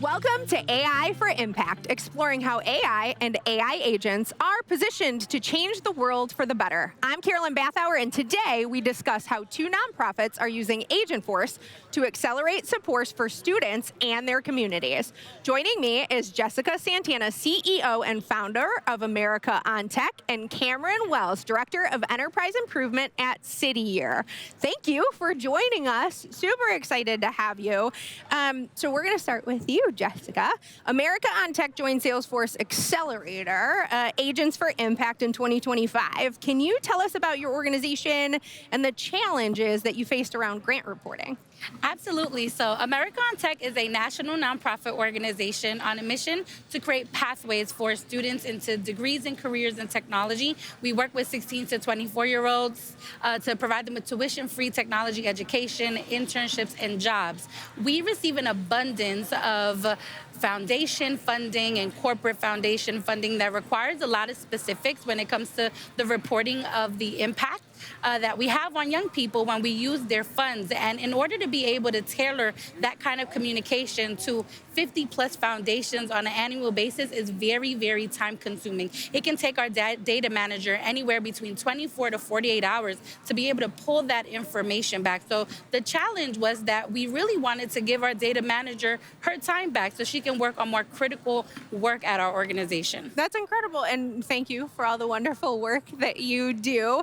Welcome to AI for Impact, exploring how AI and AI agents are positioned to change the world for the better. I'm Carolyn Bathauer, and today we discuss how two nonprofits are using Agentforce to accelerate support for students and their communities. Joining me is Jessica Santana, CEO and founder of America on Tech, and Cameron Wells, Director of Enterprise Improvement at City Year. Thank you for joining us. Super excited to have you. So we're going to start with you, Jessica. America on Tech joined Salesforce Accelerator, Agents for Impact in 2025. Can you tell us about your organization and the challenges that you faced around grant reporting? Absolutely. So America on Tech is a national nonprofit organization on a mission to create pathways for students into degrees and careers in technology. We work with 16 to 24-year-olds to provide them with tuition-free technology education, internships, and jobs. We receive an abundance of foundation funding and corporate foundation funding that requires a lot of specifics when it comes to the reporting of the impact that we have on young people when we use their funds. And in order to be able to tailor that kind of communication to 50 plus foundations on an annual basis is very, very time consuming. It can take our data manager anywhere between 24 to 48 hours to be able to pull that information back. So the challenge was that we really wanted to give our data manager her time back so she can work on more critical work at our organization. That's incredible, and thank you for all the wonderful work that you do.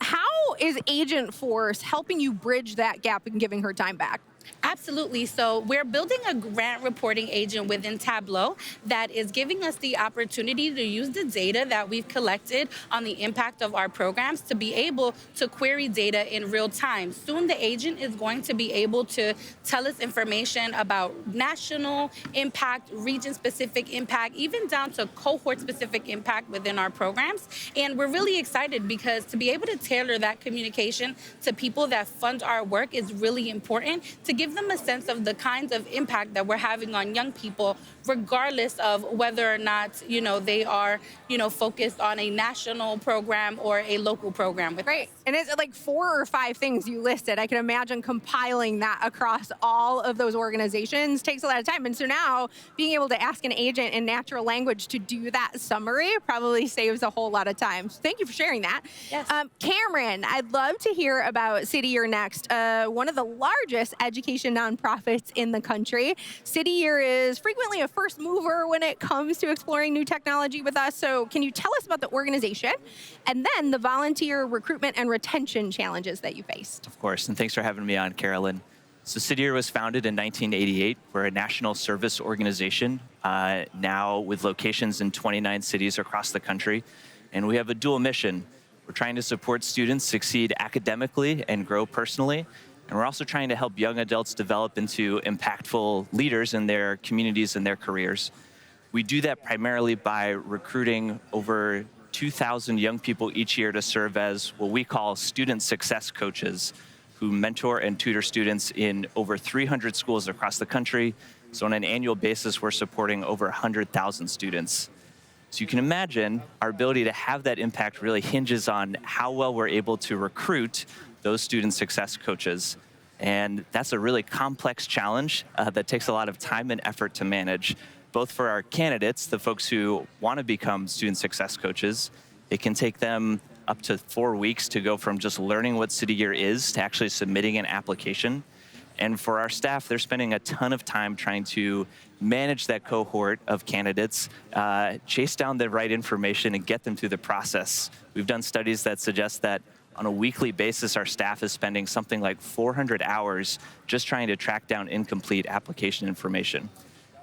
How is Agentforce helping you bridge that gap and giving her time back? Absolutely. So we're building a grant reporting agent within Tableau that is giving us the opportunity to use the data that we've collected on the impact of our programs to be able to query data in real time. Soon the agent is going to be able to tell us information about national impact, region-specific impact, even down to cohort-specific impact within our programs. And we're really excited because to be able to tailor that communication to people that fund our work is really important to give them a sense of the kinds of impact that we're having on young people, regardless of whether or not, they are, focused on a national program or a local program. Great. And it's like 4 or 5 things you listed. I can imagine compiling that across all of those organizations takes a lot of time. And so now being able to ask an agent in natural language to do that summary probably saves a whole lot of time. So thank you for sharing that. Yes. Cameron, I'd love to hear about City Year Next, one of the largest education nonprofits in the country. City Year is frequently a first mover when it comes to exploring new technology with us. So can you tell us about the organization and then the volunteer recruitment and retention challenges that you faced? Of course, and thanks for having me on, Carolyn. So City Year was founded in 1988. We're a national service organization, now with locations in 29 cities across the country. And we have a dual mission. We're trying to support students succeed academically and grow personally. And we're also trying to help young adults develop into impactful leaders in their communities and their careers. We do that primarily by recruiting over 2,000 young people each year to serve as what we call student success coaches, who mentor and tutor students in over 300 schools across the country. So on an annual basis, we're supporting over 100,000 students. So you can imagine our ability to have that impact really hinges on how well we're able to recruit those student success coaches. And that's a really complex challenge that takes a lot of time and effort to manage, both for our candidates, the folks who want to become student success coaches. It can take them up to 4 weeks to go from just learning what City Year is to actually submitting an application. And for our staff, they're spending a ton of time trying to manage that cohort of candidates, chase down the right information, and get them through the process. We've done studies that suggest that on a weekly basis, our staff is spending something like 400 hours just trying to track down incomplete application information.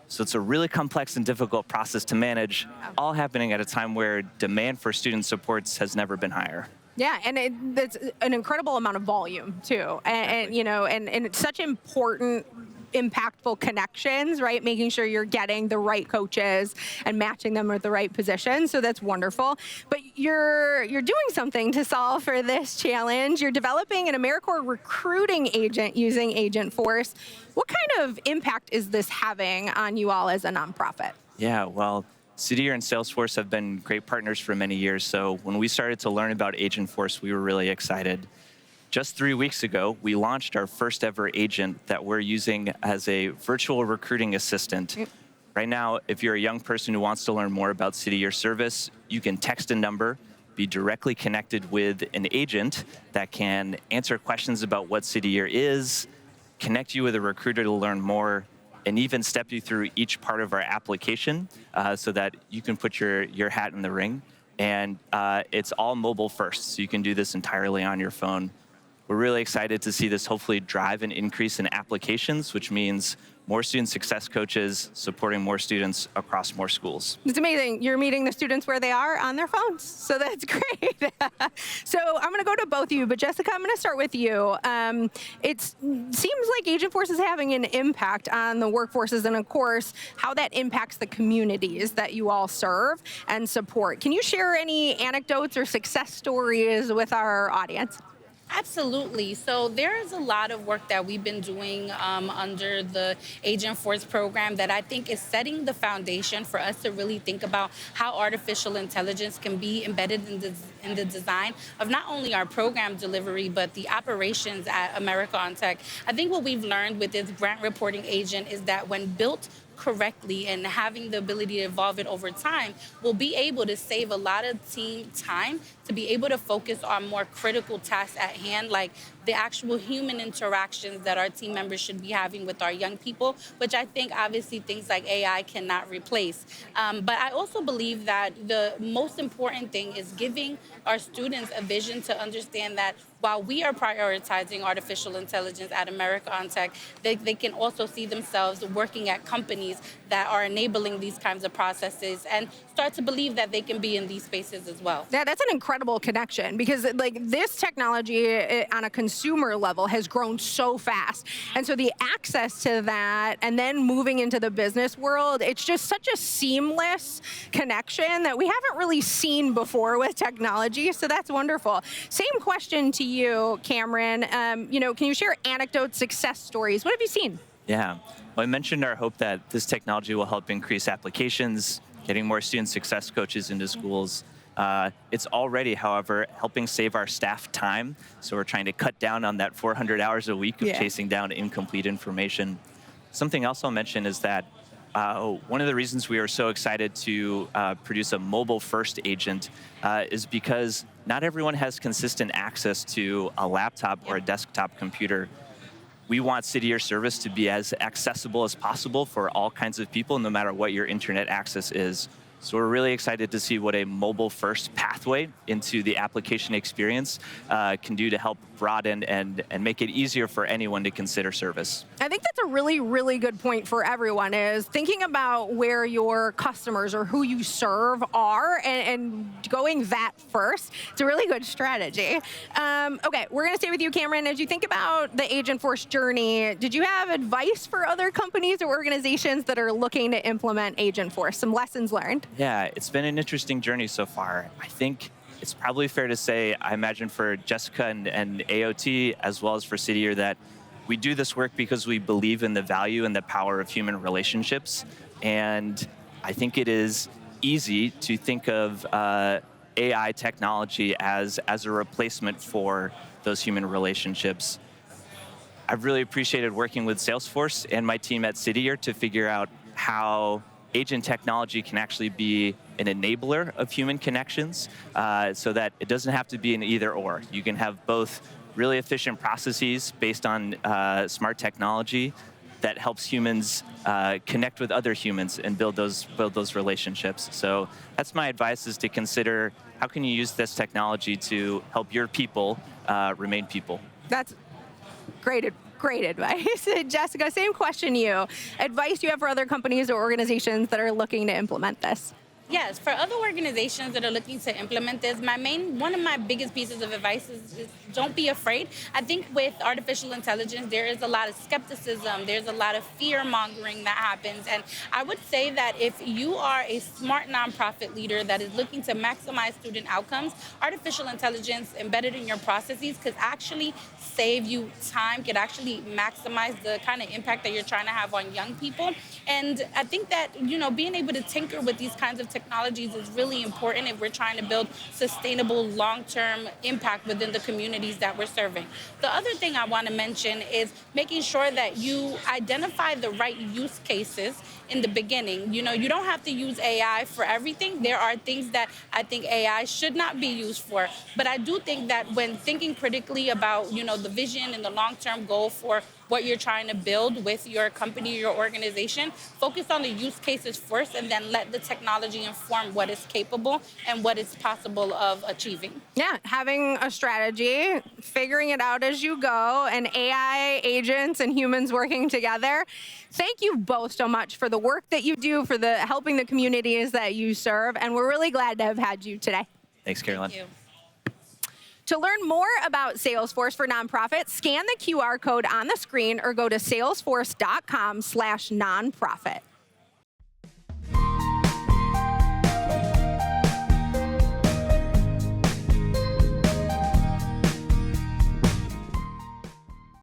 So it's a really complex and difficult process to manage, all happening at a time where demand for student supports has never been higher. Yeah, and it's an incredible amount of volume too, and it's such important, impactful connections, right? Making sure you're getting the right coaches and matching them with the right position. So that's wonderful. But you're doing something to solve for this challenge. You're developing an AmeriCorps recruiting agent using Agentforce. What kind of impact is this having on you all as a nonprofit? Yeah, well, City Year and Salesforce have been great partners for many years. So when we started to learn about Agentforce, we were really excited. Just 3 weeks ago, we launched our first ever agent that we're using as a virtual recruiting assistant. Right now, if you're a young person who wants to learn more about City Year service, you can text a number, be directly connected with an agent that can answer questions about what City Year is, connect you with a recruiter to learn more, and even step you through each part of our application so that you can put your hat in the ring. And it's all mobile first, so you can do this entirely on your phone. We're really excited to see this hopefully drive an increase in applications, which means more student success coaches supporting more students across more schools. It's amazing. You're meeting the students where they are on their phones, so that's great. So I'm going to go to both of you, but Jessica, I'm going to start with you. It seems like Agentforce is having an impact on the workforces and, of course, how that impacts the communities that you all serve and support. Can you share any anecdotes or success stories with our audience? Absolutely. So there is a lot of work that we've been doing under the Agentforce program that I think is setting the foundation for us to really think about how artificial intelligence can be embedded in the design of not only our program delivery, but the operations at America on Tech. I think what we've learned with this grant reporting agent is that when built correctly and having the ability to evolve it over time, we'll be able to save a lot of team time to be able to focus on more critical tasks at hand, like the actual human interactions that our team members should be having with our young people, which I think obviously things like AI cannot replace. But I also believe that the most important thing is giving our students a vision to understand that while we are prioritizing artificial intelligence at America on Tech, they can also see themselves working at companies that are enabling these kinds of processes and start to believe that they can be in these spaces as well. Yeah, that's an incredible connection because like this technology on a consumer level has grown so fast. And so the access to that and then moving into the business world, it's just such a seamless connection that we haven't really seen before with technology. So that's wonderful. Same question to you, Cameron. Can you share anecdotes, success stories? What have you seen? Yeah. Well, I mentioned our hope that this technology will help increase applications, getting more student success coaches into schools. It's already, however, helping save our staff time. So we're trying to cut down on that 400 hours a week of chasing down incomplete information. Something else I'll mention is that one of the reasons we are so excited to produce a mobile-first agent is because not everyone has consistent access to a laptop or a desktop computer. We want City Year service to be as accessible as possible for all kinds of people, no matter what your internet access is. So we're really excited to see what a mobile-first pathway into the application experience can do to help broaden and make it easier for anyone to consider service. I think that's a really, really good point for everyone is thinking about where your customers or who you serve are and going that first. It's a really good strategy. Okay, we're going to stay with you, Cameron. As you think about the Agentforce journey, did you have advice for other companies or organizations that are looking to implement Agentforce? Some lessons learned? Yeah, it's been an interesting journey so far. I think it's probably fair to say, I imagine for Jessica and AOT, as well as for City Year, that we do this work because we believe in the value and the power of human relationships. And I think it is easy to think of AI technology as a replacement for those human relationships. I've really appreciated working with Salesforce and my team at City Year to figure out how agent technology can actually be an enabler of human connections so that it doesn't have to be an either or. You can have both really efficient processes based on smart technology that helps humans connect with other humans and build those relationships. So that's my advice, is to consider how can you use this technology to help your people remain people. That's great advice. Jessica, same question to you. Advice you have for other companies or organizations that are looking to implement this? Yes, for other organizations that are looking to implement this, one of my biggest pieces of advice is don't be afraid. I think with artificial intelligence, there is a lot of skepticism. There's a lot of fear-mongering that happens. And I would say that if you are a smart nonprofit leader that is looking to maximize student outcomes, artificial intelligence embedded in your processes could actually save you time, could actually maximize the kind of impact that you're trying to have on young people. And I think that, being able to tinker with these kinds of technologies is really important if we're trying to build sustainable long-term impact within the communities that we're serving. The other thing I want to mention is making sure that you identify the right use cases in the beginning. You know, you don't have to use AI for everything. There are things that I think AI should not be used for. But I do think that when thinking critically about, you know, the vision and the long-term goal for what you're trying to build with your company or your organization, focus on the use cases first and then let the technology inform what is capable and what is possible of achieving. Yeah, having a strategy, figuring it out as you go, and AI agents and humans working together. Thank you both so much for the work that you do, for the helping the communities that you serve, and we're really glad to have had you today. Thanks, Carolyn. Thank you. To learn more about Salesforce for nonprofits, scan the QR code on the screen or go to salesforce.com/nonprofit.